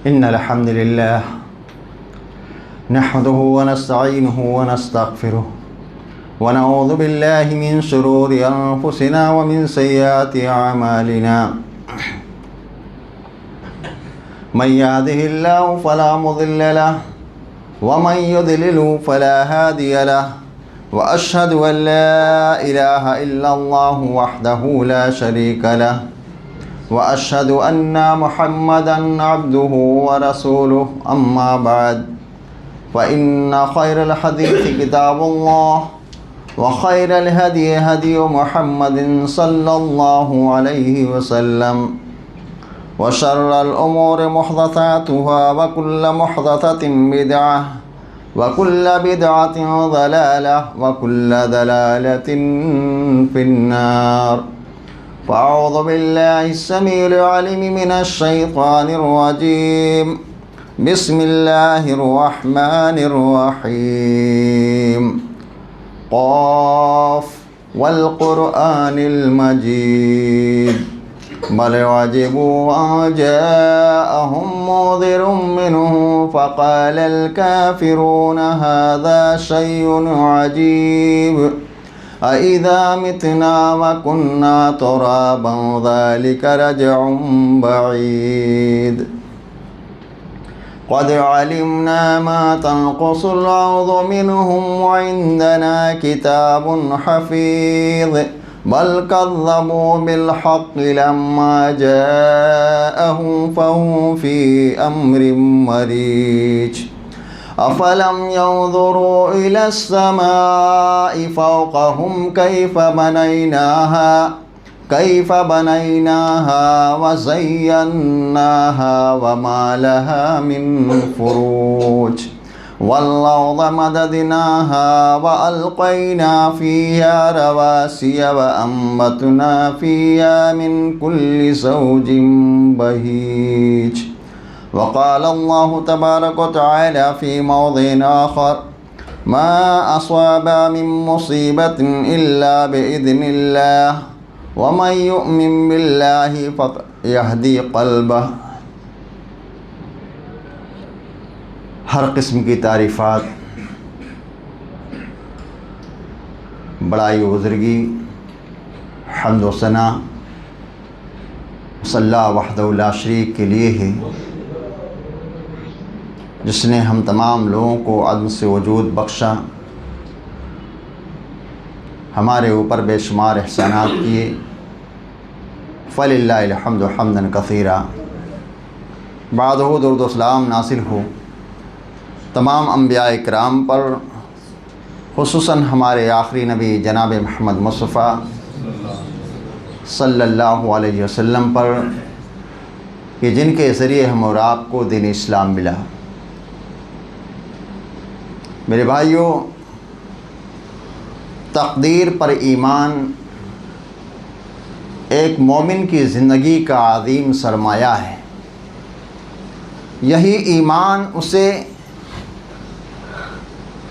إن الحمد لله نحمده ونستعينه ونستغفره ونعوذ بالله من شرور أنفسنا ومن سيئات أعمالنا من يهده الله فلا مضل له ومن يضلل فلا هادي له وأشهد أن لا إله إلا الله وحده لا شريك له وأشهد أن محمدًا عبده ورسوله أما بعد فإن خير الحديث كتاب الله وخير الهدي هدي محمد صلى الله عليه وسلم وشر الأمور محدثاتها وكل محدثة بدعة وكل بدعة ضلالة وكل ضلالة في النار فأعوذ بالله السميع العليم من الشيطان الرجيم بسم الله الرحمن الرحيم قاف والقرآن المجيد بل عجبوا أن جاءهم منذر منه فقال الكافرون هذا شيء عجيب أَإِذَا مِتْنَا وَكُنَّا تُرَابًا ذَلِكَ رَجْعٌ بَعِيدٌ قد علمنا ما تنقص الأرض منهم وعندنا كتاب حفيظ بل كذبوا بالحق لما جاءهم فهم في أمر مريج أفلم ينظروا إلى السماء فوقهم كيف بنيناها وزيناها وما لها من فروج والأرض مددناها وألقينا فيها رواسي وأنبتنا فيها من كل زوج بهيج وقال الله تبارك وتعالى في موضع آخر ما أصاب من مصيبة إلا بإذن الله ومن يؤمن بالله فيهدي قلبه۔ ہر قسم کی تعریفات، بڑائی و بزرگی، حمد و ثنا صلی اللہ وحدہ لا شریک کے لیے ہے، جس نے ہم تمام لوگوں کو عدم سے وجود بخشا، ہمارے اوپر بے شمار احسانات کیے، فللہ الحمد حمدا کثیرا۔ بعدہ درود و سلام نازل ہو تمام انبیاء کرام پر، خصوصاً ہمارے آخری نبی جناب محمد مصطفیٰ صلی اللہ علیہ وسلم پر، کہ جن کے ذریعے ہم اور آپ کو دین اسلام ملا۔ میرے بھائیوں، تقدیر پر ایمان ایک مومن کی زندگی کا عظیم سرمایہ ہے۔ یہی ایمان اسے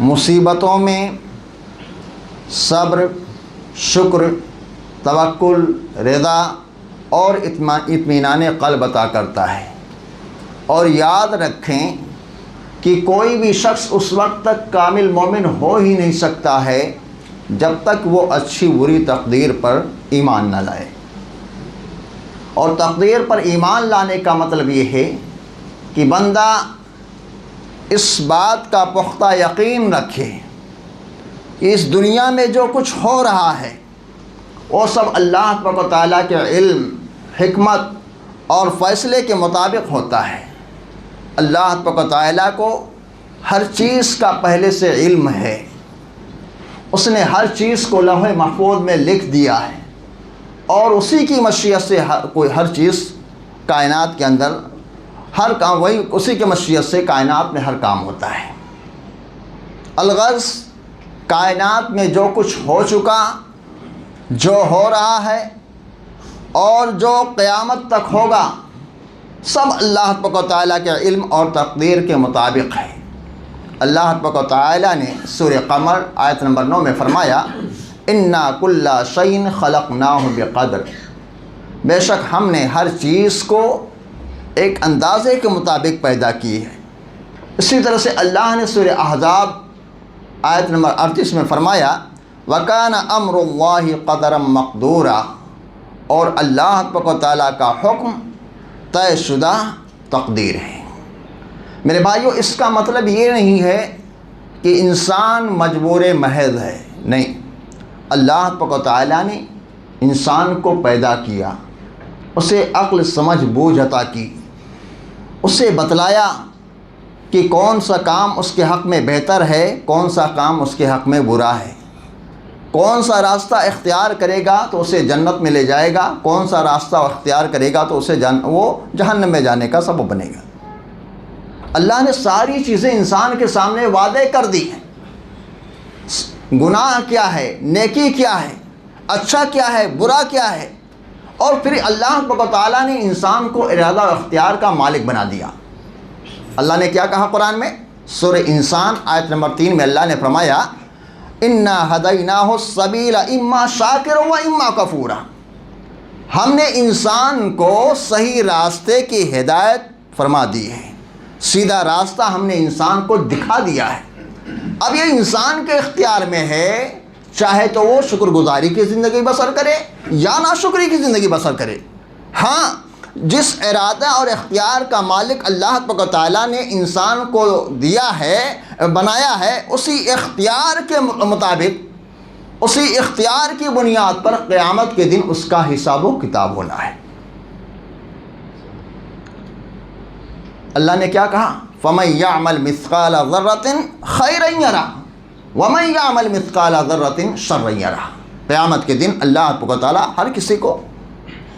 مصیبتوں میں صبر، شکر، توکل، رضا اور اطمینان قلب عطا کرتا ہے۔ اور یاد رکھیں کہ کوئی بھی شخص اس وقت تک کامل مومن ہو ہی نہیں سکتا ہے جب تک وہ اچھی بری تقدیر پر ایمان نہ لائے۔ اور تقدیر پر ایمان لانے کا مطلب یہ ہے کہ بندہ اس بات کا پختہ یقین رکھے کہ اس دنیا میں جو کچھ ہو رہا ہے وہ سب اللہ تبارک و تعالیٰ کے علم، حکمت اور فیصلے کے مطابق ہوتا ہے۔ اللہ تبارک و تعالیٰ کو ہر چیز کا پہلے سے علم ہے، اس نے ہر چیز کو لوح محفوظ میں لکھ دیا ہے، اور اسی کی مشیت سے ہر چیز کائنات کے اندر ہر کام، وہی اسی کی مشیت سے کائنات میں ہر کام ہوتا ہے۔ الغرض کائنات میں جو کچھ ہو چکا، جو ہو رہا ہے اور جو قیامت تک ہوگا، سب اللہ تبارک و تعالیٰ کے علم اور تقدیر کے مطابق ہے۔ اللہ تبارک و تعالیٰ نے سورہ قمر آیت نمبر 9 میں فرمایا اِنَّا كُلَّ شَيْءٍ خَلَقْنَاهُ بِقَدْرٍ، بے شک ہم نے ہر چیز کو ایک اندازے کے مطابق پیدا کی ہے۔ اسی طرح سے اللہ نے سورہ احزاب آیت نمبر 38 میں فرمایا وَكَانَ أَمْرُ اللَّهِ قَدَرًا مَقْدُورًا، اور اللہ تبارک و تعالیٰ کا حکم طے شدہ تقدیر ہے۔ میرے بھائیو، اس کا مطلب یہ نہیں ہے کہ انسان مجبور محض ہے، نہیں۔ اللہ تبارک و تعالیٰ نے انسان کو پیدا کیا، اسے عقل سمجھ بوجھ عطا کی، اسے بتلایا کہ کون سا کام اس کے حق میں بہتر ہے، کون سا کام اس کے حق میں برا ہے، کون سا راستہ اختیار کرے گا تو اسے جنت میں لے جائے گا، کون سا راستہ اختیار کرے گا تو اسے وہ جہنم میں جانے کا سبب بنے گا۔ اللہ نے ساری چیزیں انسان کے سامنے واضح کر دی ہیں۔ گناہ کیا ہے، نیکی کیا ہے، اچھا کیا ہے، برا کیا ہے، اور پھر اللہ تبارک و تعالیٰ نے انسان کو ارادہ و اختیار کا مالک بنا دیا۔ اللہ نے کیا کہا قرآن میں؟ سورہ انسان آیت نمبر 3 میں اللہ نے فرمایا اِنَّا هَدَيْنَاهُ السَّبِيلَ اِمَّا شَاكِرًا وَإِمَّا كَفُورًا، ہم نے انسان کو صحیح راستے کی ہدایت فرما دی ہے، سیدھا راستہ ہم نے انسان کو دکھا دیا ہے۔ اب یہ انسان کے اختیار میں ہے، چاہے تو وہ شکر گزاری کی زندگی بسر کرے یا ناشکری کی زندگی بسر کرے۔ ہاں، جس ارادہ اور اختیار کا مالک اللہ تبارک و تعالیٰ نے انسان کو دیا ہے، بنایا ہے، اسی اختیار کے مطابق، اسی اختیار کی بنیاد پر قیامت کے دن اس کا حساب و کتاب ہونا ہے۔ اللہ نے کیا کہا؟ فَمَن يَعْمَلْ مِثْقَالَ ذَرَّةٍ خَيْرًا يَرَهُ وَمَن يَعْمَلْ مِثْقَالَ ذَرَّةٍ شَرًّا يَرَهُ۔ قیامت کے دن اللہ تبارک و تعالیٰ ہر کسی کو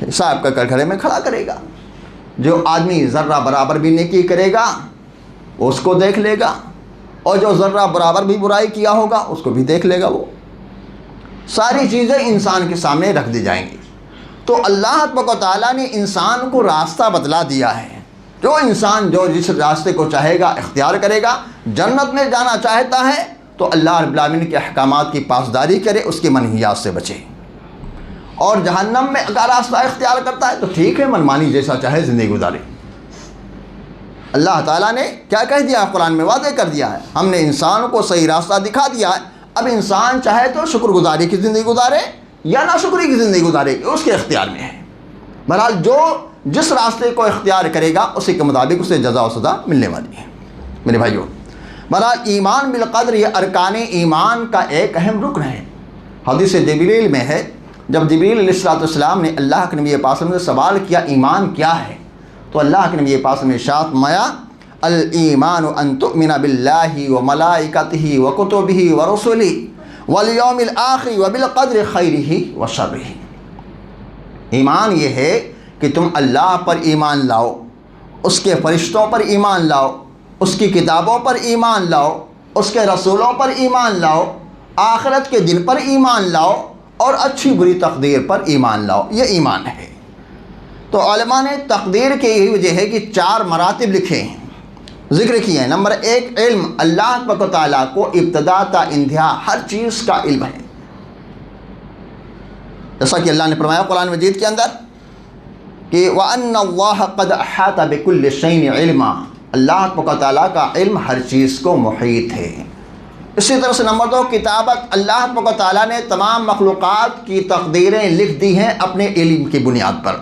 حساب کا کٹگڑے میں کھڑا کرے گا۔ جو آدمی ذرہ برابر بھی نیکی کرے گا وہ اس کو دیکھ لے گا، اور جو ذرہ برابر بھی برائی کیا ہوگا اس کو بھی دیکھ لے گا۔ وہ ساری چیزیں انسان کے سامنے رکھ دی جائیں گی۔ تو اللہ تبارک و تعالیٰ نے انسان کو راستہ بتلا دیا ہے۔ جو انسان جو جس راستے کو چاہے گا اختیار کرے گا، جنت میں جانا چاہتا ہے تو اللہ رب العالمین کے احکامات کی پاسداری کرے، اس کی منہیات سے بچے، اور جہنم میں اگر راستہ اختیار کرتا ہے تو ٹھیک ہے، منمانی جیسا چاہے زندگی گزارے۔ اللہ تعالیٰ نے کیا کہہ دیا قرآن میں؟ واضح کر دیا ہے، ہم نے انسان کو صحیح راستہ دکھا دیا ہے۔ اب انسان چاہے تو شکر گزاری کی زندگی گزارے یا ناشکری کی زندگی گزارے، اس کے اختیار میں ہے۔ بہرحال جو جس راستے کو اختیار کرے گا اسی کے مطابق اسے جزا و سزا ملنے والی ہے۔ میرے بھائیوں، بہرحال ایمان بالقدر یہ ارکان ایمان کا ایک اہم رکن ہے۔ حدیث جبریل میں ہے، جب جبریل علیہ السلام نے اللہ کے نبی پاک سے سوال کیا ایمان کیا ہے، تو اللہ کے نبی پاک نے ارشاد فرمایا الایمان ان تؤمن باللہ وملائکتہ وکتبہ ورسلہ والیوم الآخر وبالقدر خیرہ وشرہ۔ ایمان یہ ہے کہ تم اللہ پر ایمان لاؤ، اس کے فرشتوں پر ایمان لاؤ، اس کی کتابوں پر ایمان لاؤ، اس کے رسولوں پر ایمان لاؤ، آخرت کے دن پر ایمان لاؤ، اور اچھی بری تقدیر پر ایمان لاؤ۔ یہ ایمان ہے۔ تو علماء نے تقدیر کی یہی وجہ ہے کہ 4 مراتب لکھے ہیں، ذکر کیے ہیں۔ نمبر 1، علم، اللہ تبارک و تعالیٰ کو ابتدا تا انتہا ہر چیز کا علم ہے، جیسا کہ اللہ نے فرمایا قرآن مجید کے اندر کہ وَأَنَّ اللَّهَ قَدْ أَحَاطَ بِكُلِّ شَيْءٍ عِلْمًا، اللہ تبارک و تعالیٰ کا علم ہر چیز کو محیط ہے۔ اسی طرح سے نمبر 2، کتابت، اللہ تبارک و تعالیٰ نے تمام مخلوقات کی تقدیریں لکھ دی ہیں اپنے علم کی بنیاد پر۔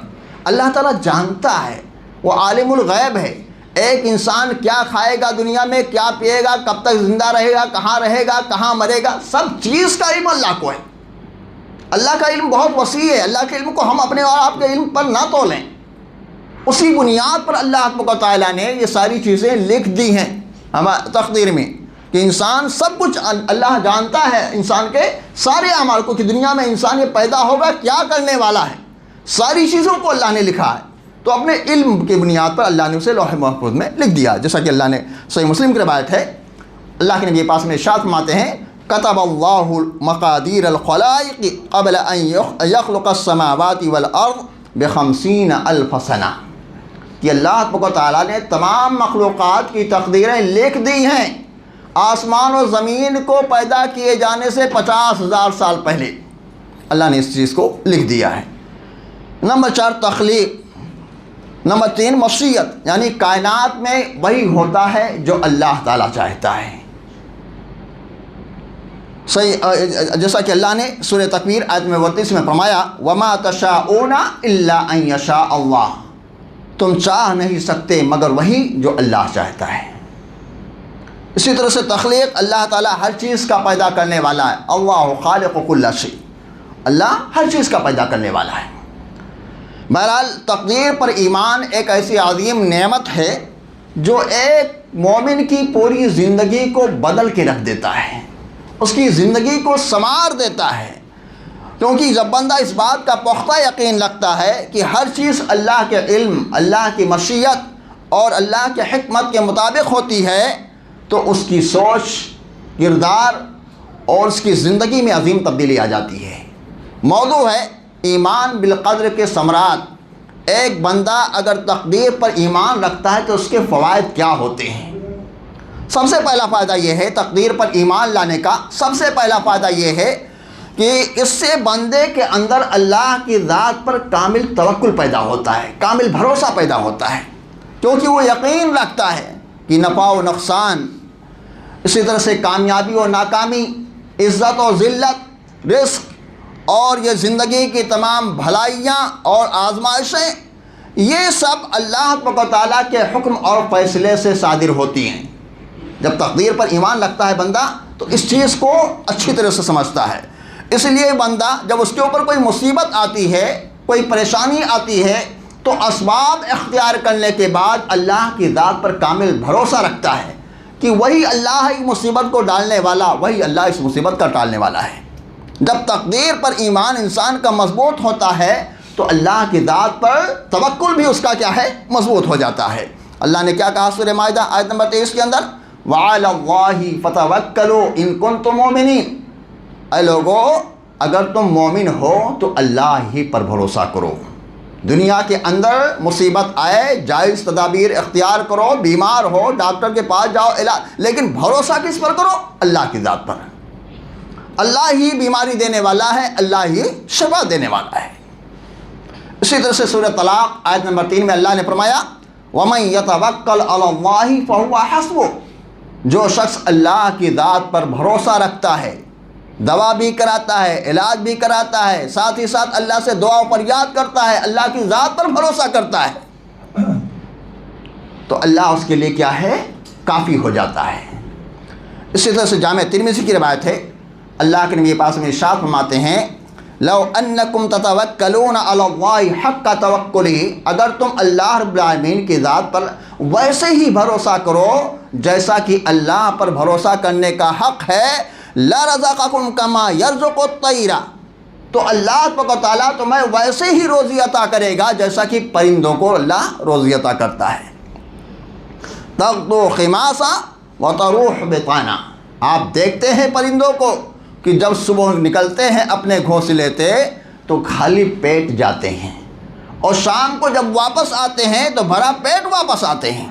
اللہ تعالیٰ جانتا ہے، وہ عالم الغیب ہے۔ ایک انسان کیا کھائے گا دنیا میں، کیا پیے گا، کب تک زندہ رہے گا، کہاں رہے گا، کہاں مرے گا، سب چیز کا علم اللہ کو ہے۔ اللہ کا علم بہت وسیع ہے، اللہ کے علم کو ہم اپنے اور آپ کے علم پر نہ تولیں۔ اسی بنیاد پر اللہ تبارک و تعالیٰ نے یہ ساری چیزیں لکھ دی ہیں تقدیر میں، کہ انسان سب کچھ اللہ جانتا ہے، انسان کے سارے اعمال کو، کہ دنیا میں انسان یہ پیدا ہوگا کیا کرنے والا ہے، ساری چیزوں کو اللہ نے لکھا ہے۔ تو اپنے علم کی بنیاد پر اللہ نے اسے لوح محفوظ میں لکھ دیا، جیسا کہ اللہ نے صحیح مسلم کی روایت ہے، اللہ کے نبی پاس میں ارشاد فرماتے ہیں کتب اللہ مقادیر الخلائق قبل ان یخلق السماوات والارض ب50,000 سنہ، کہ اللہ تبارک و تعالیٰ نے تمام مخلوقات کی تقدیریں لکھ دی ہیں آسمان و زمین کو پیدا کیے جانے سے 50,000 سال پہلے اللہ نے اس چیز کو لکھ دیا ہے۔ نمبر 4، تخلیق، نمبر 3 مشیت، یعنی کائنات میں وہی ہوتا ہے جو اللہ تعالیٰ چاہتا ہے. صحیح جیسا کہ اللہ نے سورہ تکویر آیت میں 32 میں فرمایا وَمَا تَشَاءُونَ إِلَّا أَن يَشَاءَ اللَّهُ، تم چاہ نہیں سکتے مگر وہی جو اللہ چاہتا ہے. اسی طرح سے تخلیق، اللہ تعالیٰ ہر چیز کا پیدا کرنے والا ہے. اللہ خالق کل شیء، اللہ ہر چیز کا پیدا کرنے والا ہے. بہرحال تقدیر پر ایمان ایک ایسی عظیم نعمت ہے جو ایک مومن کی پوری زندگی کو بدل کے رکھ دیتا ہے، اس کی زندگی کو سنوار دیتا ہے. کیونکہ جب بندہ اس بات کا پختہ یقین رکھتا ہے کہ ہر چیز اللہ کے علم، اللہ کی مشیت اور اللہ کے حکمت کے مطابق ہوتی ہے، تو اس کی سوچ، کردار اور اس کی زندگی میں عظیم تبدیلی آ جاتی ہے. موضوع ہے ایمان بالقدر کے ثمرات. ایک بندہ اگر تقدیر پر ایمان رکھتا ہے تو اس کے فوائد کیا ہوتے ہیں؟ سب سے پہلا فائدہ یہ ہے تقدیر پر ایمان لانے کا، سب سے پہلا فائدہ یہ ہے کہ اس سے بندے کے اندر اللہ کی ذات پر کامل توکل پیدا ہوتا ہے، کامل بھروسہ پیدا ہوتا ہے. کیونکہ وہ یقین رکھتا ہے کہ نفع و نقصان، اسی طرح سے کامیابی و ناکامی، عزت و ذلت، رزق اور یہ زندگی کی تمام بھلائیاں اور آزمائشیں، یہ سب اللہ تعالیٰ کے حکم اور فیصلے سے صادر ہوتی ہیں. جب تقدیر پر ایمان رکھتا ہے بندہ تو اس چیز کو اچھی طرح سے سمجھتا ہے. اس لیے بندہ جب اس کے اوپر کوئی مصیبت آتی ہے، کوئی پریشانی آتی ہے، تو اسباب اختیار کرنے کے بعد اللہ کی ذات پر کامل بھروسہ رکھتا ہے کہ وہی اللہ ہے اس مصیبت کو ڈالنے والا، وہی اللہ اس مصیبت کا ٹالنے والا ہے. جب تقدیر پر ایمان انسان کا مضبوط ہوتا ہے تو اللہ کی ذات پر توکل بھی اس کا کیا ہے؟ مضبوط ہو جاتا ہے. اللہ نے کیا کہا سورہ مائدہ آیت نمبر 23 کے اندر وَعَلَى اللَّهِ فَتَوَكَّلُوا إِن كُنتُم مُؤْمِنِينَ، اے لوگو اگر تم مومن ہو تو اللہ ہی پر بھروسہ کرو. دنیا کے اندر مصیبت آئے، جائز تدابیر اختیار کرو، بیمار ہو ڈاکٹر کے پاس جاؤ علاج، لیکن بھروسہ کس پر کرو؟ اللہ کی ذات پر. اللہ ہی بیماری دینے والا ہے، اللہ ہی شفا دینے والا ہے. اسی طرح سے سورہ طلاق آیت نمبر 3 میں اللہ نے فرمایا وَمَن يَتَوَكَّلْ عَلَى اللَّهِ فَهُوَ حَسْبُهُ، جو شخص اللہ کی ذات پر بھروسہ رکھتا ہے، دوا بھی کراتا ہے، علاج بھی کراتا ہے، ساتھ ہی ساتھ اللہ سے دعا و فریاد کرتا ہے، اللہ کی ذات پر بھروسہ کرتا ہے، تو اللہ اس کے لیے کیا ہے؟ کافی ہو جاتا ہے. اسی طرح سے جامع ترمذی کی روایت ہے، اللہ کے نبی پاک میں ارشاد فرماتے ہیں لو انکم تتوکلون علی اللہ حق توکلہ، اگر تم اللہ رب العالمین کی ذات پر ویسے ہی بھروسہ کرو جیسا کہ اللہ پر بھروسہ کرنے کا حق ہے، لرزقکم کما یرزق الطیر، تو اللہ تعالیٰ تمہیں ویسے ہی روزی عطا کرے گا جیسا کہ پرندوں کو اللہ روزی عطا کرتا ہے. تغدو خماسا وتروح بطانا، آپ دیکھتے ہیں پرندوں کو کہ جب صبح نکلتے ہیں اپنے گھونسلے سے تو خالی پیٹ جاتے ہیں، اور شام کو جب واپس آتے ہیں تو بھرا پیٹ واپس آتے ہیں.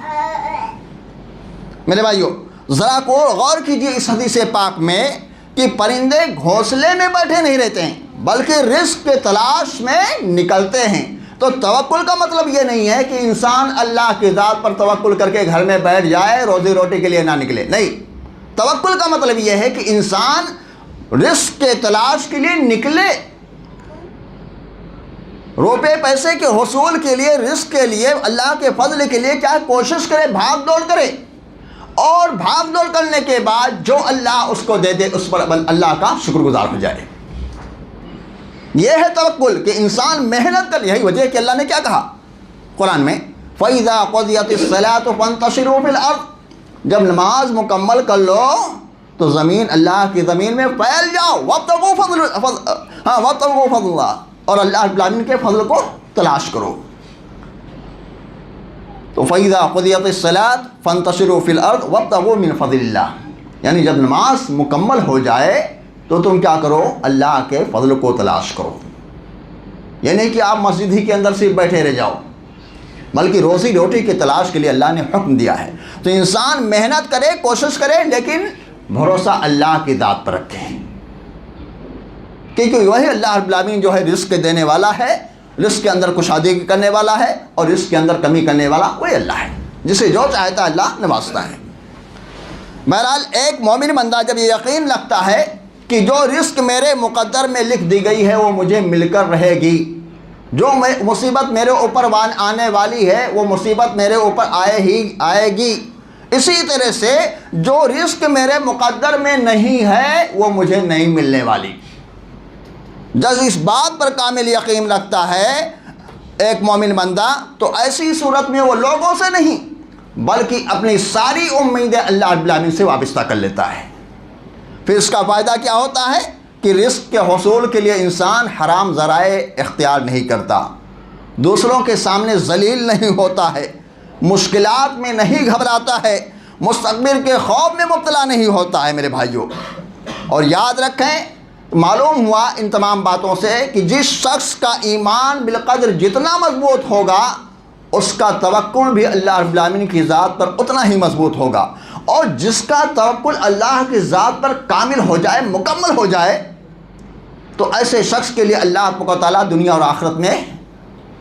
میرے بھائیو ذرا کو غور کیجیے اس حدیث پاک میں کہ پرندے گھونسلے میں بیٹھے نہیں رہتے ہیں بلکہ رزق کے تلاش میں نکلتے ہیں. تو توکل کا مطلب یہ نہیں ہے کہ انسان اللہ کی ذات پر توکل کر کے گھر میں بیٹھ جائے روزی روٹی کے لیے نہ نکلے، نہیں. توکل کا مطلب یہ ہے کہ انسان رزق کے تلاش کے لیے نکلے، روپے پیسے کے حصول کے لیے، رزق کے لیے، اللہ کے فضل کے لیے کیا کوشش کرے، بھاگ دوڑ کرے، اور بھاگ دوڑ کرنے کے بعد جو اللہ اس کو دے دے اس پر اللہ کا شکر گزار ہو جائے. یہ ہے توکل کہ انسان محنت کر. یہی وجہ ہے کہ اللہ نے کیا کہا قرآن میں فَإِذَا قُضِيَتِ الصَّلَاةُ فَانْتَشِرُوا فِي الْأَرْضِ، جب نماز مکمل کر لو تو زمین، اللہ کی زمین میں پھیل جاؤ. وَابْتَغُوا فَضْلَ اللَّهِ، اور اللہ رب العالمین کے فضل کو تلاش کرو. تو فَإِذَا قُضِيَتِ الصَّلَاةُ فَانْتَشِرُوا فِي الْأَرْضِ وَابْتَغُوا مِنْ فَضْلِ اللَّهِ، یعنی جب نماز مکمل ہو جائے تو تم کیا کرو؟ اللہ کے فضل کو تلاش کرو. یہ نہیں کہ آپ مسجد ہی کے اندر صرف بیٹھے رہ جاؤ، بلکہ روزی روٹی کی تلاش کے لیے اللہ نے حکم دیا ہے. تو انسان محنت کرے، کوشش کرے، لیکن بھروسہ اللہ کی ذات پر رکھے، کیونکہ وہی اللہ رب العالمین جو ہے رزق دینے والا ہے، رزق کے اندر کشادگی کرنے والا ہے اور رزق کے اندر کمی کرنے والا وہی اللہ ہے، جسے جو چاہتا ہے اللہ نوازتا ہے۔ بہرحال ایک مومن بندہ جب یہ یقین رکھتا ہے کہ جو رزق میرے مقدر میں لکھ دی گئی ہے وہ مجھے مل کر رہے گی، جو مصیبت میرے اوپر آنے والی ہے وہ مصیبت میرے اوپر آئے گی، اسی طرح سے جو رزق میرے مقدر میں نہیں ہے وہ مجھے نہیں ملنے والی۔ جب اس بات پر کامل یقین رکھتا ہے ایک مومن بندہ تو ایسی صورت میں وہ لوگوں سے نہیں بلکہ اپنی ساری امیدیں اللہ رب العالمین سے وابستہ کر لیتا ہے۔ پھر اس کا فائدہ کیا ہوتا ہے کہ رزق کے حصول کے لیے انسان حرام ذرائع اختیار نہیں کرتا، دوسروں کے سامنے ذلیل نہیں ہوتا ہے، مشکلات میں نہیں گھبراتا ہے، مستقبل کے خوف میں مبتلا نہیں ہوتا ہے میرے بھائیوں۔ اور یاد رکھیں، معلوم ہوا ان تمام باتوں سے کہ جس شخص کا ایمان بالقدر جتنا مضبوط ہوگا اس کا توکل بھی اللہ رب العالمین کی ذات پر اتنا ہی مضبوط ہوگا، اور جس کا توکل اللہ کی ذات پر کامل ہو جائے، مکمل ہو جائے، تو ایسے شخص کے لیے اللہ تبارک و تعالیٰ دنیا اور آخرت میں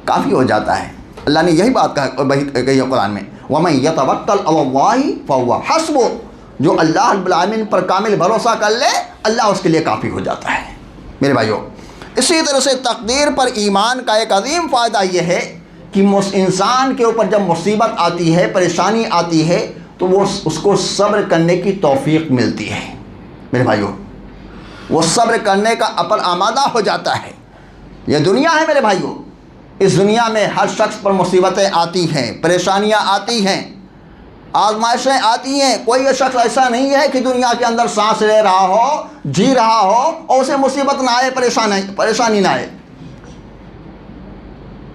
کافی ہو جاتا ہے۔ اللہ نے یہی بات کہی ہے قرآن میں، وَمَن يَتَوَكَّلْ عَلَى اللَّهِ فَهُوَ حَسْبُهُ، جو اللہ رب العالمین پر کامل بھروسہ کر لے اللہ اس کے لیے کافی ہو جاتا ہے میرے بھائیوں۔ اسی طرح سے تقدیر پر ایمان کا ایک عظیم فائدہ یہ ہے کہ انسان کے اوپر جب مصیبت آتی ہے، پریشانی آتی ہے، تو وہ اس کو صبر کرنے کی توفیق ملتی ہے میرے بھائیوں، وہ صبر کرنے کا عقل آمادہ ہو جاتا ہے۔ یہ دنیا ہے میرے بھائیوں، اس دنیا میں ہر شخص پر مصیبتیں آتی ہیں، پریشانیاں آتی ہیں، آزمائشیں آتی ہیں۔ کوئی یہ شخص ایسا نہیں ہے کہ دنیا کے اندر سانس لے رہا ہو، جی رہا ہو اور اسے مصیبت نہ آئے، پریشانی نہ آئے۔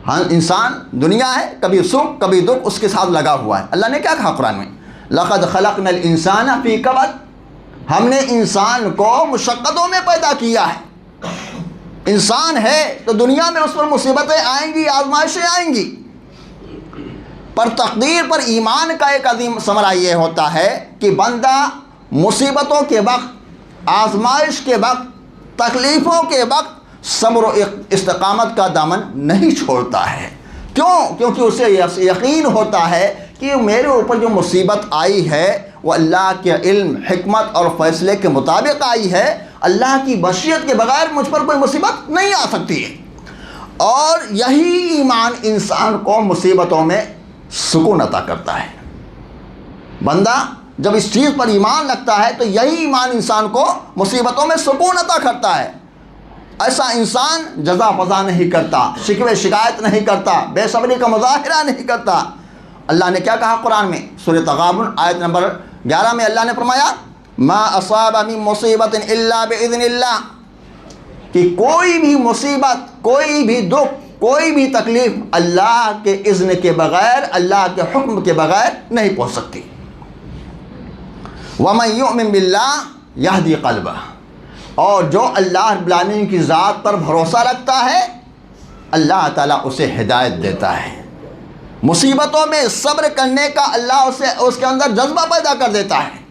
ہاں، انسان دنیا ہے، کبھی سکھ کبھی دکھ اس کے ساتھ لگا ہوا ہے۔ اللہ نے کیا کہا قرآن میں؟ لَقَدْ خَلَقْنَا الْإِنسَانَ فِي كَبَدٍ، ہم نے انسان کو مشقتوں میں پیدا کیا ہے۔ انسان ہے تو دنیا میں اس پر مصیبتیں آئیں گی، آزمائشیں آئیں گی، پر تقدیر پر ایمان کا ایک عظیم ثمرہ یہ ہوتا ہے کہ بندہ مصیبتوں کے وقت، آزمائش کے وقت، تکلیفوں کے وقت صبر و استقامت کا دامن نہیں چھوڑتا ہے۔ کیونکہ اسے یقین ہوتا ہے کہ میرے اوپر جو مصیبت آئی ہے وہ اللہ کے علم، حکمت اور فیصلے کے مطابق آئی ہے، اللہ کی مشیت کے بغیر مجھ پر کوئی مصیبت نہیں آ سکتی ہے۔ اور یہی ایمان انسان کو مصیبتوں میں سکون عطا کرتا ہے۔ بندہ جب اس چیز پر ایمان رکھتا ہے تو یہی ایمان انسان کو مصیبتوں میں سکون عطا کرتا ہے۔ ایسا انسان جزا فضا نہیں کرتا، شکوے شکایت نہیں کرتا، بے صبری کا مظاہرہ نہیں کرتا۔ اللہ نے کیا کہا قرآن میں؟ سورہ تغابن آیت نمبر 11 میں اللہ نے فرمایا، ما اصاب من مصیبت الا باذن اللہ، کہ کوئی بھی مصیبت، کوئی بھی دکھ، کوئی بھی تکلیف اللہ کے اذن کے بغیر، اللہ کے حکم کے بغیر نہیں پہنچ سکتی۔ وَمَن يُؤْمِن بِاللَّهِ يَهْدِي قَلْبَهُ، اور جو اللہ رب العالمین کی ذات پر بھروسہ رکھتا ہے اللہ تعالیٰ اسے ہدایت دیتا ہے۔ مصیبتوں میں صبر کرنے کا اللہ اس کے اندر جذبہ پیدا کر دیتا ہے۔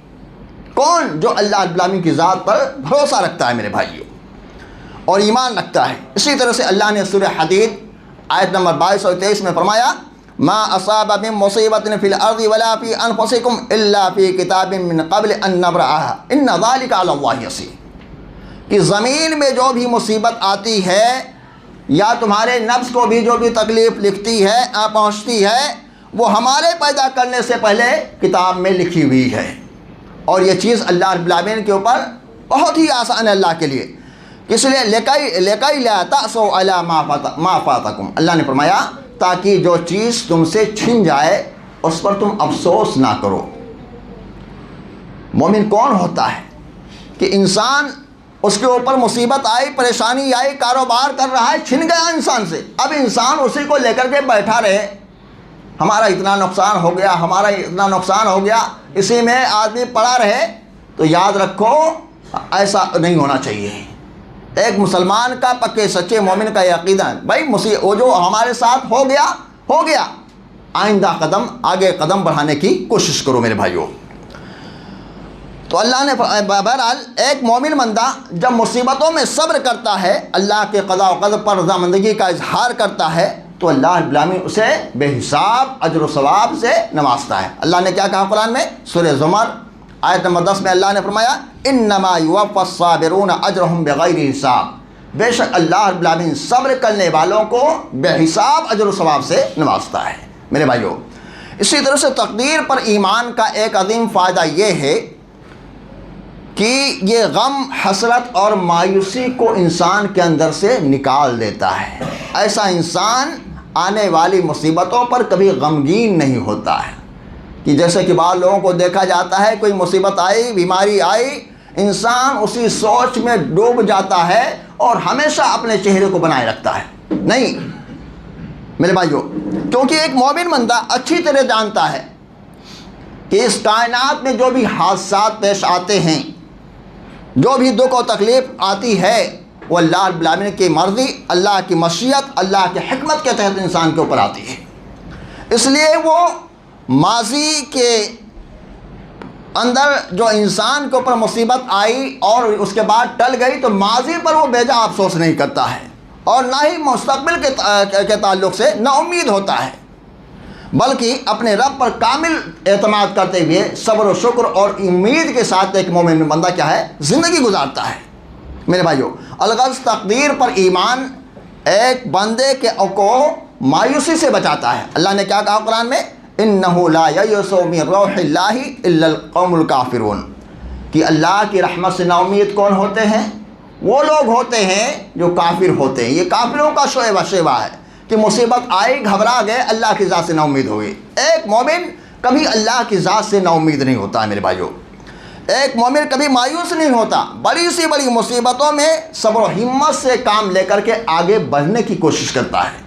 کون؟ جو اللہ رب العالمین کی ذات پر بھروسہ رکھتا ہے میرے بھائیوں اور ایمان رکھتا ہے۔ اسی طرح سے اللہ نے سورہ حدید آیت نمبر 22 اور 23 میں فرمایا، ما اصاب من مصیبت فی الارض ولا فی انفسکم الا فی کتاب من قبل ان نبرأها ان ذلک علی اللہ یسیر، کہ زمین میں جو بھی مصیبت آتی ہے یا تمہارے نفس کو بھی جو بھی تکلیف لکھتی ہے، پہنچتی ہے، وہ ہمارے پیدا کرنے سے پہلے کتاب میں لکھی ہوئی ہے۔ اور یہ چیز اللہ رب العالمین کے اوپر بہت ہی آسان ہے اللہ کے لیے، اس لیے لِكَيْ لَا تَأْسَوْا عَلَىٰ مَا فَاتَكُمْ، اللہ نے فرمایا تاکہ جو چیز تم سے چھن جائے اس پر تم افسوس نہ کرو۔ مومن کون ہوتا ہے کہ انسان اس کے اوپر مصیبت آئی، پریشانی آئی، کاروبار کر رہا ہے، چھن گیا انسان سے، اب انسان اسی کو لے کر کے بیٹھا رہے، ہمارا اتنا نقصان ہو گیا، ہمارا اتنا نقصان ہو گیا، اسی میں آدمی پڑا رہے، تو یاد رکھو ایسا نہیں ہونا چاہیے۔ ایک مسلمان کا، پکے سچے مومن کا یہ عقیدہ ہے، بھائی وہ جو ہمارے ساتھ ہو گیا، آئندہ آگے قدم بڑھانے کی کوشش کرو میرے بھائیوں۔ تو اللہ نے بہرحال ایک مومن بندہ جب مصیبتوں میں صبر کرتا ہے، اللہ کے قضاء و قدر پر رضامندگی کا اظہار کرتا ہے، تو اللہ رب العالمین اسے بے حساب اجر و ثواب سے نوازتا ہے۔ اللہ نے کیا کہا قرآن میں؟ سورہ زمر آیت نمبر 10 میں اللہ نے فرمایا انما یوفی الصابرون اجرهم بغیر حساب، بے شک اللہ رب العالمین صبر کرنے والوں کو بے حساب اجر و ثواب سے نوازتا ہے۔ میرے بھائیو، اسی طرح سے تقدیر پر ایمان کا ایک عظیم فائدہ یہ ہے کہ یہ غم، حسرت اور مایوسی کو انسان کے اندر سے نکال دیتا ہے۔ ایسا انسان آنے والی مصیبتوں پر کبھی غمگین نہیں ہوتا ہے، کہ جیسے کہ بعض لوگوں کو دیکھا جاتا ہے کوئی مصیبت آئی، بیماری آئی، انسان اسی سوچ میں ڈوب جاتا ہے اور ہمیشہ اپنے چہرے کو بنائے رکھتا ہے۔ نہیں میرے بھائیو، کیونکہ ایک مومن بندہ اچھی طرح جانتا ہے کہ اس کائنات میں جو بھی حادثات پیش آتے ہیں، جو بھی دکھ و تکلیف آتی ہے، وہ اللہ رب العالمین کی مرضی، اللہ کی مشیت، اللہ کی حکمت کے تحت انسان کے اوپر آتی ہے۔ اس لیے وہ ماضی کے اندر جو انسان کے اوپر مصیبت آئی اور اس کے بعد ٹل گئی، تو ماضی پر وہ بیجا افسوس نہیں کرتا ہے، اور نہ ہی مستقبل کے تعلق سے نا امید ہوتا ہے، بلکہ اپنے رب پر کامل اعتماد کرتے ہوئے صبر و شکر اور امید کے ساتھ ایک مومن بندہ کیا ہے، زندگی گزارتا ہے۔ میرے بھائیو، الغرض تقدیر پر ایمان ایک بندے کو مایوسی سے بچاتا ہے۔ اللہ نے کیا کہا قرآن میں؟ اِنَّهُ لَا يَيْأَسُ مِن رَوْحِ اللَّهِ إِلَّا الْقَوْمُ الْكَافِرُونَ، کہ اللہ کی رحمت سے نا امید کون ہوتے ہیں؟ وہ لوگ ہوتے ہیں جو کافر ہوتے ہیں۔ یہ کافروں کا شیوا ہے کہ مصیبت آئی، گھبرا گئے، اللہ کی ذات سے نا امید ہو گئی۔ ایک مومن کبھی اللہ کی ذات سے نا امید نہیں ہوتا ہے میرے بھائیو۔ ایک مومن کبھی مایوس نہیں ہوتا، بڑی سی بڑی مصیبتوں میں صبر و ہمت سے کام لے کر کے آگے بڑھنے کی کوشش کرتا ہے۔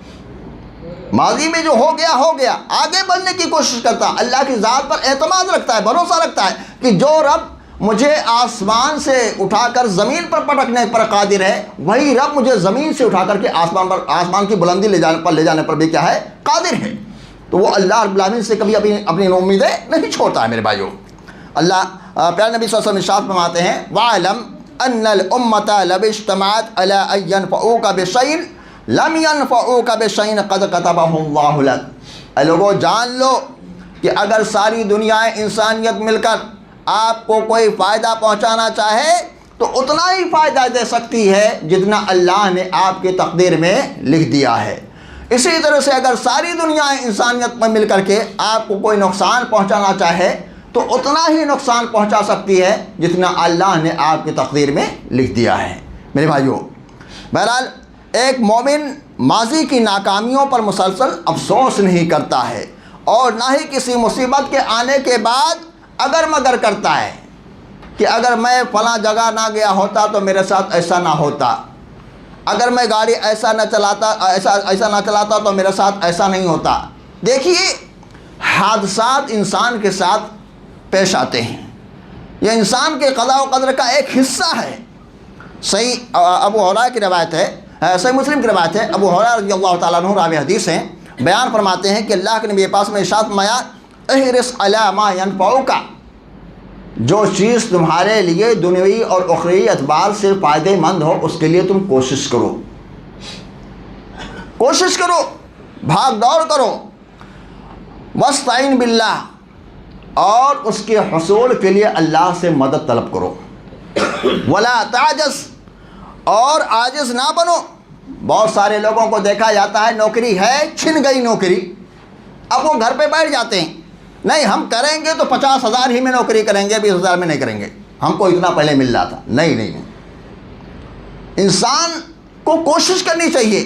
ماضی میں جو ہو گیا، آگے بڑھنے کی کوشش کرتا ہے، اللہ کی ذات پر اعتماد رکھتا ہے، بھروسہ رکھتا ہے کہ جو رب مجھے آسمان سے اٹھا کر زمین پر پٹکنے پر قادر ہے، وہی رب مجھے زمین سے اٹھا کر کے آسمان کی بلندی لے جانے پر بھی کیا ہے، قادر ہے۔ تو وہ اللہ رب العالمین سے کبھی اپنی امیدیں نہیں چھوڑتا ہے میرے بھائیو۔ اللہ پیارے نبی صلی اللہ علیہ وسلم ارشاد فرماتے ہیں وَاعْلَمْ أَنَّ الْأُمَّةَ لَوْ اجْتَمَعَتْ عَلَىٰ أَن يَنفَعُوكَ بِشَيْءٍ لَمْ يَنفَعُوكَ بِشَيْءٍ قَدْ كَتَبَهُ اللَّهُ لَكَ۔ اے لوگو جان لو کہ اگر ساری دنیا انسانیت مل کر آپ کو کوئی فائدہ پہنچانا چاہے تو اتنا ہی فائدہ دے سکتی ہے جتنا اللہ نے آپ کی تقدیر میں لکھ دیا ہے۔ اسی طرح سے اگر ساری دنیا انسانیت میں مل کر کے آپ کو کوئی نقصان پہنچانا چاہے تو اتنا ہی نقصان پہنچا سکتی ہے جتنا اللہ نے آپ کی تقدیر میں لکھ دیا ہے۔ میرے بھائیو، بہرحال ایک مومن ماضی کی ناکامیوں پر مسلسل افسوس نہیں کرتا ہے، اور نہ ہی کسی مصیبت کے آنے کے بعد اگر مگر کرتا ہے کہ اگر میں فلاں جگہ نہ گیا ہوتا تو میرے ساتھ ایسا نہ ہوتا، اگر میں گاڑی ایسا نہ چلاتا تو میرے ساتھ ایسا نہیں ہوتا۔ دیکھیے، حادثات انسان کے ساتھ پیش آتے ہیں، یہ انسان کے قضاء و قدر کا ایک حصہ ہے۔ صحیح ابو ہریرہ کی روایت ہے، صحیح مسلم کی روایت ہے، ابو ہریرہ رضی اللہ تعالیٰ عنہ راوی حدیث ہیں، بیان فرماتے ہیں کہ اللہ کے نبی پاس میں ارشاد فرمایا احرص علی ما ینفعک، جو چیز تمہارے لیے دنیوی اور اخروی اعتبار سے فائدہ مند ہو اس کے لیے تم کوشش کرو، بھاگ دوڑ کرو، واستعین باللہ، اور اس کے حصول کے لیے اللہ سے مدد طلب کرو، ولا تعجز، اور عاجز نہ بنو۔ بہت سارے لوگوں کو دیکھا جاتا ہے نوکری ہے، چھن گئی نوکری، اب وہ گھر پہ بیٹھ جاتے ہیں، نہیں ہم کریں گے تو 50,000 ہی میں نوکری کریں گے، 20,000 میں نہیں کریں گے، ہم کو اتنا پہلے مل رہا تھا۔ نہیں، انسان کو کوشش کرنی چاہیے،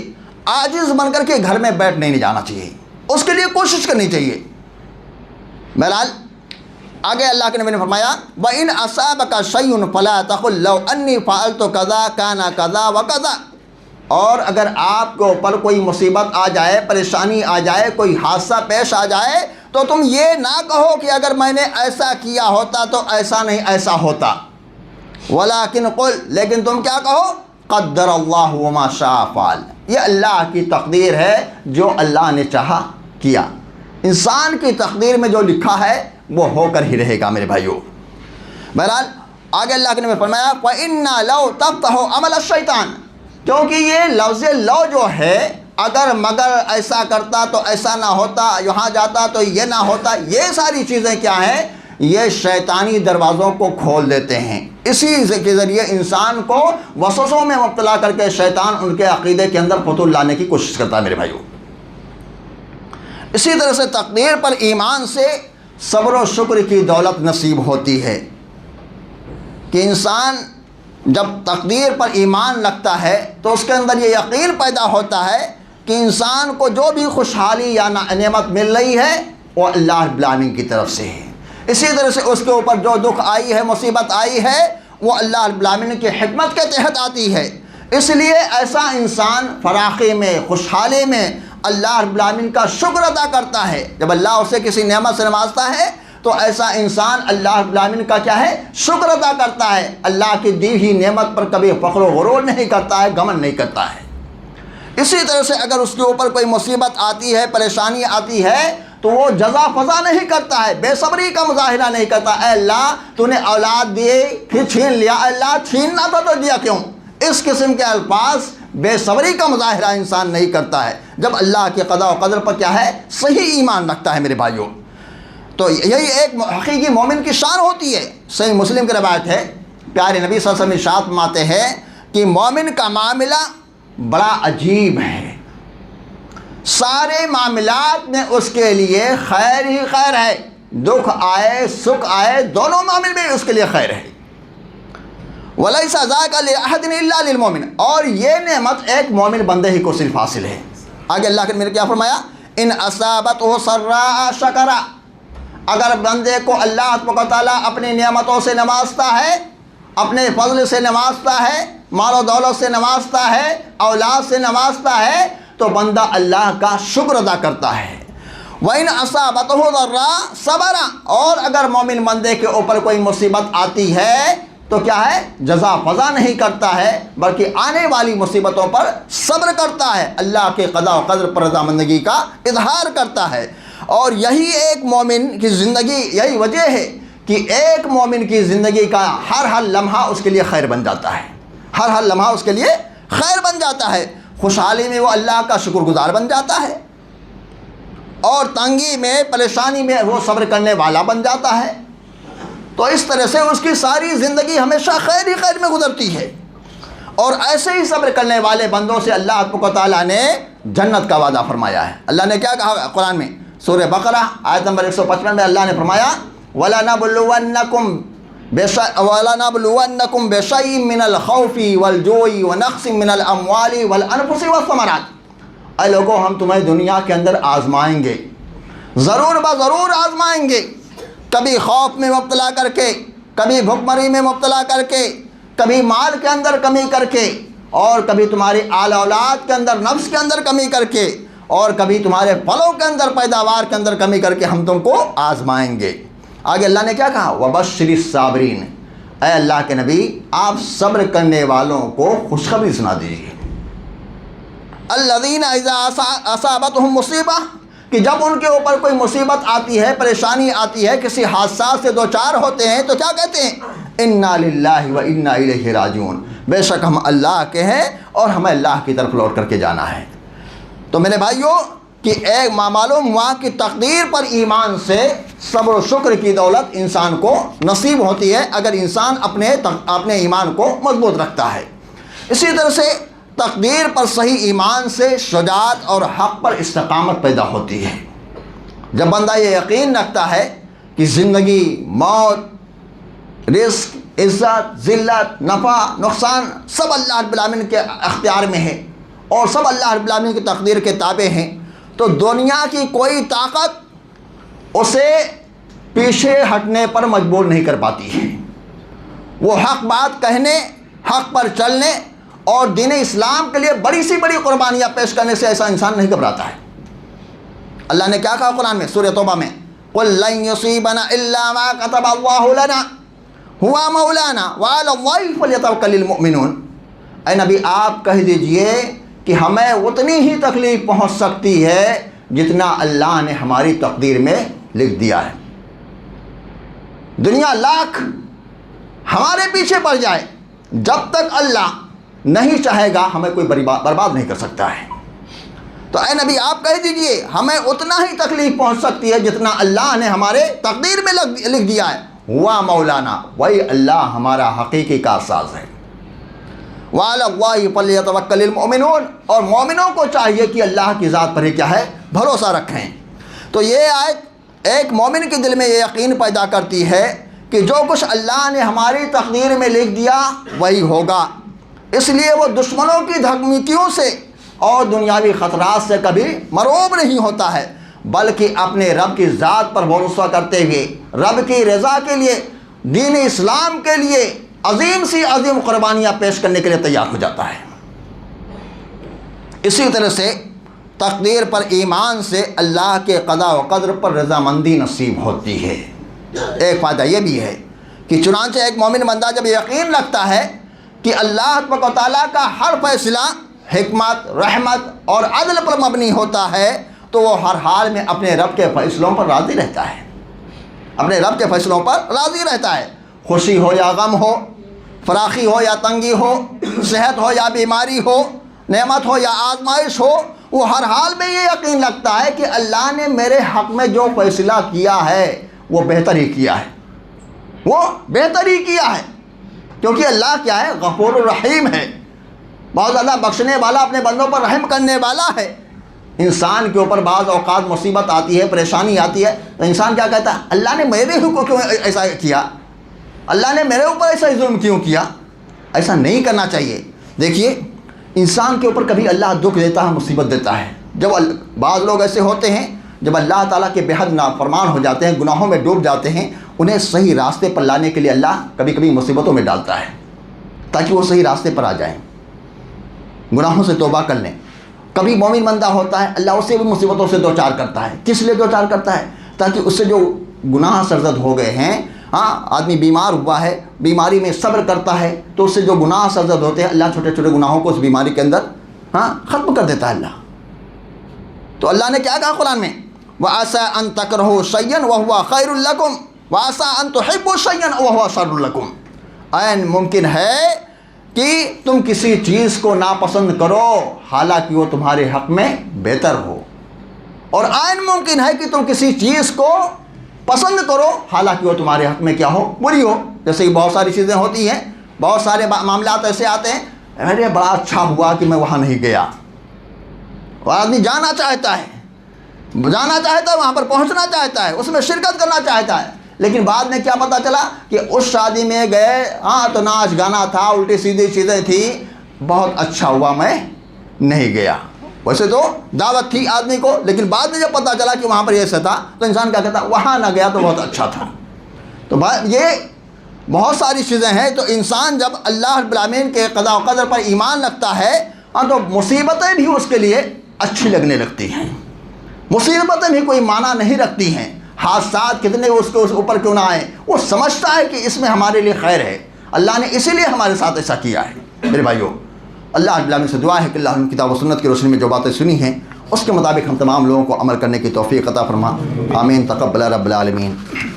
عاجز بن کر کے گھر میں بیٹھ نہیں جانا چاہیے، اس کے لیے کوشش کرنی چاہیے۔ بہرحال آگے اللہ کے نبی نے فرمایا وَإِنْ أَصَابَكَ شَيْءٌ فَلَا تَقُلْ لَوْ أَنِّي فَعَلْتُ كَذَا كَانَ كَذَا وَكَذَا، اور اگر آپ کے اوپر کوئی مصیبت آ جائے، پریشانی آ جائے، کوئی حادثہ پیش آ جائے تو تم یہ نہ کہو کہ اگر میں نے ایسا کیا ہوتا تو ایسا نہیں ایسا ہوتا، وَلَكِنْ قُلْ، لیکن تم کیا کہو، قدر اللہ وما شاء فعل، یہ اللہ کی تقدیر ہے، جو اللہ نے چاہا کیا۔ انسان کی تقدیر میں جو لکھا ہے وہ ہو کر ہی رہے گا میرے بھائیو۔ بہرحال آگے اللہ کے نبی نے فرمایا وَإِنَّا لَوْ تَفْتَحُ عَمَلَ الشَّيْطَانِ، کیونکہ یہ لفظ لو جو ہے، اگر مگر ایسا کرتا تو ایسا نہ ہوتا، یہاں جاتا تو یہ نہ ہوتا، یہ ساری چیزیں کیا ہیں؟ یہ شیطانی دروازوں کو کھول دیتے ہیں۔ اسی کے ذریعے انسان کو وسوسوں میں مبتلا کر کے شیطان ان کے عقیدے کے اندر فتور لانے کی کوشش کرتا ہے میرے بھائیوں۔ اسی طرح سے تقدیر پر ایمان سے صبر و شکر کی دولت نصیب ہوتی ہے کہ انسان جب تقدیر پر ایمان رکھتا ہے تو اس کے اندر یہ یقین پیدا ہوتا ہے کہ انسان کو جو بھی خوشحالی یا نعمت مل رہی ہے وہ اللہ رب العالمین کی طرف سے ہے۔ اسی طرح سے اس کے اوپر جو دکھ آئی ہے، مصیبت آئی ہے، وہ اللہ رب العالمین کی حکمت کے تحت آتی ہے۔ اس لیے ایسا انسان فراخی میں، خوشحالی میں اللہ رب العالمین کا شکر ادا کرتا ہے۔ جب اللہ اسے کسی نعمت سے نوازتا ہے تو ایسا انسان اللہ رب العالمین کا کیا ہے؟ شکر ادا کرتا ہے۔ اللہ کی دی ہوئی نعمت پر کبھی فخر و غرور نہیں کرتا ہے، گھمنڈ نہیں کرتا ہے۔ اسی طرح سے اگر اس کے اوپر کوئی مصیبت آتی ہے، پریشانی آتی ہے، تو وہ جزا فضا نہیں کرتا ہے، بے صبری کا مظاہرہ نہیں کرتا، اے اللہ تو نے اولاد دیے پھر چھین لیا، اے اللہ چھیننا تھا تو دیا کیوں؟ اس قسم کے الفاظ بے صبری کا مظاہرہ انسان نہیں کرتا ہے جب اللہ کے قضاء و قدر پر کیا ہے؟ صحیح ایمان رکھتا ہے میرے بھائیوں۔ تو یہی ایک حقیقی مومن کی شان ہوتی ہے۔ صحیح مسلم کی روایت ہے، پیارے نبی صلی اللہ علیہ وسلم ارشاد فرماتے ہیں کہ مومن کا معاملہ بڑا عجیب ہے، سارے معاملات میں اس کے لیے خیر ہی خیر ہے، دکھ آئے سکھ آئے دونوں معاملے میں اس کے لیے خیر ہے۔ وَلَيْسَ ذَاكَ لِأَحَدٍ إِلَّا لِلْمُؤْمِنِ، اور یہ نعمت ایک مومن بندے ہی کو صرف حاصل ہے۔ آگے اللہ کے میرے کیا فرمایا؟ إِنْ أَصَابَتْهُ سَرَّاءَ شَكَرَ، اگر بندے کو اللہ تبارک و تعالیٰ اپنی نعمتوں سے نوازتا ہے، اپنے فضل سے نوازتا ہے، مال و دولت سے نوازتا ہے، اولاد سے نوازتا ہے، تو بندہ اللہ کا شکر ادا کرتا ہے۔ وَإِنْ أَصَابَتْهُ ضَرَّاءَ صَبَرَ، اور اگر مومن بندے کے اوپر کوئی مصیبت آتی ہے تو کیا ہے؟ جزا فضا نہیں کرتا ہے، بلکہ آنے والی مصیبتوں پر صبر کرتا ہے، اللہ کے قضاء و قدر پر رضامندگی کا اظہار کرتا ہے۔ اور یہی ایک مومن کی زندگی، یہی وجہ ہے کہ ایک مومن کی زندگی کا ہر لمحہ اس کے لیے خیر بن جاتا ہے، ہر لمحہ اس کے لیے خیر بن جاتا ہے۔ خوشحالی میں وہ اللہ کا شکر گزار بن جاتا ہے، اور تنگی میں، پریشانی میں وہ صبر کرنے والا بن جاتا ہے۔ تو اس طرح سے اس کی ساری زندگی ہمیشہ خیر ہی خیر میں گزرتی ہے۔ اور ایسے ہی صبر کرنے والے بندوں سے اللہ تبارک و تعالیٰ نے جنت کا وعدہ فرمایا ہے۔ اللہ نے کیا کہا قرآن میں؟ سورہ بقرہ آیت نمبر 155 میں اللہ نے فرمایا وَلَنَبْلُوَنَّكُمْ بِشَيْءٍ مِّنَ الْخَوْفِ وَالْجُوعِ وَنَقْصٍ مِّنَ الْأَمْوَالِ وَالْأَنفُسِ وَالثَّمَرَاتِ، اے لوگوں ہم تمہیں دنیا کے اندر آزمائیں گے، ضرور ضرور آزمائیں گے، کبھی خوف میں مبتلا کر کے، کبھی بھوک مری میں مبتلا کر کے، کبھی مال کے اندر کمی کر کے، اور کبھی تمہاری آل اولاد کے اندر، نفس کے اندر کمی کر کے، اور کبھی تمہارے پھلوں کے اندر، پیداوار کے اندر کمی کر کے ہم تم کو آزمائیں گے۔ آگے اللہ نے کیا کہا؟ وَبَشِّرِ الصَّابِرِينَ، اے اللہ کے نبی آپ صبر کرنے والوں کو خوشخبری سنا دیجیے۔ الَّذِينَ إِذَا أَصَابَتْهُمْ مُصِيبَةٌ، کہ جب ان کے اوپر کوئی مصیبت آتی ہے، پریشانی آتی ہے، کسی حادثات سے دوچار ہوتے ہیں تو کیا کہتے ہیں؟ اِنَّا لِلَّهِ وَإِنَّا إِلَيْهِ راجعون، بے شک ہم اللہ کے ہیں اور ہمیں اللہ کی طرف لوٹ کر کے جانا ہے۔ تو میرے بھائیوں کہ ایک معلوم ہوا کہ تقدیر پر ایمان سے صبر و شکر کی دولت انسان کو نصیب ہوتی ہے اگر انسان اپنے ایمان کو مضبوط رکھتا ہے۔ اسی طرح سے تقدیر پر صحیح ایمان سے شجاعت اور حق پر استقامت پیدا ہوتی ہے۔ جب بندہ یہ یقین رکھتا ہے کہ زندگی، موت، رزق، عزت، ذلت، نفع، نقصان سب اللہ رب العالمین کے اختیار میں ہے اور سب اللہ رب العالمین کی تقدیر کے تابع ہیں، تو دنیا کی کوئی طاقت اسے پیچھے ہٹنے پر مجبور نہیں کر پاتی ہے۔ وہ حق بات کہنے، حق پر چلنے اور دین اسلام کے لیے بڑی سی بڑی قربانیاں پیش کرنے سے ایسا انسان نہیں گھبراتا ہے۔ اللہ نے کیا کہا قرآن میں سورہ توبہ میں؟ قُل لَن يُصِيبَنَا إِلَّا مَا كَتَبَ اللَّهُ لَنَا هُوَ مَوْلَانَا وَعَلَى اللَّهِ فَلْيَتَوَكَّلِ الْمُؤْمِنُونَ، اے نبی آپ کہہ دیجئے کہ ہمیں اتنی ہی تکلیف پہنچ سکتی ہے جتنا اللہ نے ہماری تقدیر میں لکھ دیا ہے۔ دنیا لاکھ ہمارے پیچھے پڑ جائے، جب تک اللہ نہیں چاہے گا ہمیں کوئی برباد نہیں کر سکتا ہے۔ تو اے نبی آپ کہہ دیجئے ہمیں اتنا ہی تکلیف پہنچ سکتی ہے جتنا اللہ نے ہمارے تقدیر میں لکھ دیا ہے۔ ہوا مولانا، وہی اللہ ہمارا حقیقی کارساز ہے۔ وعلی اللہ فلیتوکل المؤمنون، اور مومنوں کو چاہیے کہ اللہ کی ذات پر ہی کیا ہے، بھروسہ رکھیں۔ تو یہ آیت ایک مومن کے دل میں یہ یقین پیدا کرتی ہے کہ جو کچھ اللہ نے ہماری تقدیر میں لکھ دیا وہی ہوگا، اس لیے وہ دشمنوں کی دھمکیوں سے اور دنیاوی خطرات سے کبھی مرعوب نہیں ہوتا ہے، بلکہ اپنے رب کی ذات پر بھروسہ کرتے ہوئے رب کی رضا کے لیے، دین اسلام کے لیے عظیم سی عظیم قربانیاں پیش کرنے کے لیے تیار ہو جاتا ہے۔ اسی طرح سے تقدیر پر ایمان سے اللہ کے قضاء و قدر پر رضامندی نصیب ہوتی ہے۔ ایک فائدہ یہ بھی ہے کہ چنانچہ ایک مومن بندہ جب یقین رکھتا ہے کہ اللہ تبارک و تعالیٰ کا ہر فیصلہ حکمت، رحمت اور عدل پر مبنی ہوتا ہے، تو وہ ہر حال میں اپنے رب کے فیصلوں پر راضی رہتا ہے، اپنے رب کے فیصلوں پر راضی رہتا ہے۔ خوشی ہو یا غم ہو، فراخی ہو یا تنگی ہو، صحت ہو یا بیماری ہو، نعمت ہو یا آزمائش ہو، وہ ہر حال میں یہ یقین رکھتا ہے کہ اللہ نے میرے حق میں جو فیصلہ کیا ہے وہ بہتر ہی کیا ہے، وہ بہتر ہی کیا ہے، کیونکہ اللہ کیا ہے، غفور الرحیم ہے، بہت زیادہ بخشنے والا، اپنے بندوں پر رحم کرنے والا ہے۔ انسان کے اوپر بعض اوقات مصیبت آتی ہے، پریشانی آتی ہے، تو انسان کیا کہتا ہے، اللہ نے میرے حقوق کیوں ایسا کیا، اللہ نے میرے اوپر ایسا ظلم کیوں کیا؟ ایسا نہیں کرنا چاہیے۔ دیکھیے انسان کے اوپر کبھی اللہ دکھ دیتا ہے، مصیبت دیتا ہے، جب بعض لوگ ایسے ہوتے ہیں جب اللہ تعالیٰ کے بے حد نافرمان ہو جاتے ہیں، گناہوں میں ڈوب جاتے ہیں، انہیں صحیح راستے پر لانے کے لیے اللہ کبھی کبھی مصیبتوں میں ڈالتا ہے تاکہ وہ صحیح راستے پر آ جائیں، گناہوں سے توبہ کر لیں۔ کبھی مومن بندہ ہوتا ہے، اللہ اسے بھی مصیبتوں سے دوچار کرتا ہے، کس لیے دوچار کرتا ہے؟ تاکہ اس سے جو گناہ سرزد ہو گئے ہیں، آدمی بیمار ہوا ہے، بیماری میں صبر کرتا ہے تو اس سے جو گناہ سرزد ہوتے ہیں، اللہ چھوٹے چھوٹے گناہوں کو اس بیماری کے اندر ختم کر دیتا ہے اللہ۔ تو اللہ نے کیا کہا قرآن میں، وَعَسَىٰ أَن تَكْرَهُوا شَيْئًا وَهُوَ خَيْرٌ لَكُمْ وَعَسَىٰ أَن تُحِبُّوا شَيْئًا وَهُوَ شَرٌّ لَكُمْ۔ عین ممکن ہے کہ تم کسی چیز کو ناپسند کرو حالانکہ وہ تمہارے حق میں بہتر ہو، اور عین ممکن ہے کہ تم کسی چیز کو پسند کرو حالانکہ وہ تمہارے حق میں کیا ہو، بری ہو۔ جیسے کہ بہت ساری چیزیں ہوتی ہیں، بہت سارے معاملات ایسے آتے ہیں، ارے بڑا اچھا ہوا کہ میں وہاں نہیں گیا، اور آدمی جانا چاہتا ہے وہاں پر پہنچنا چاہتا ہے، اس میں شرکت کرنا چاہتا ہے، لیکن بعد میں کیا پتہ چلا کہ اس شادی میں گئے، تو ناچ گانا تھا، الٹی سیدھی چیزیں تھیں، بہت اچھا ہوا میں نہیں گیا۔ ویسے تو دعوت تھی آدمی کو، لیکن بعد میں جب پتہ چلا کہ وہاں پر ایسا تھا تو انسان کیا کہتا، وہاں نہ گیا تو بہت اچھا تھا۔ تو یہ بہت ساری چیزیں ہیں۔ تو انسان جب اللہ رب العالمین کے قضاء و قدر پر ایمان رکھتا ہے تو مصیبتیں بھی اس کے لیے اچھی لگنے لگتی ہیں، مصیبتیں بھی کوئی معنی نہیں رکھتی ہیں، حادثات کتنے اس کے اوپر کیوں نہ آئیں، وہ سمجھتا ہے کہ اس میں ہمارے لیے خیر ہے، اللہ نے اسی لیے ہمارے ساتھ ایسا کیا ہے۔ میرے بھائیوں، اللہ رب العالمین سے دعا ہے کہ اللہ کی کتاب و سنت کی روشنی میں جو باتیں سنی ہیں اس کے مطابق ہم تمام لوگوں کو عمل کرنے کی توفیق عطا فرما، آمین، تقبل رب العالمین۔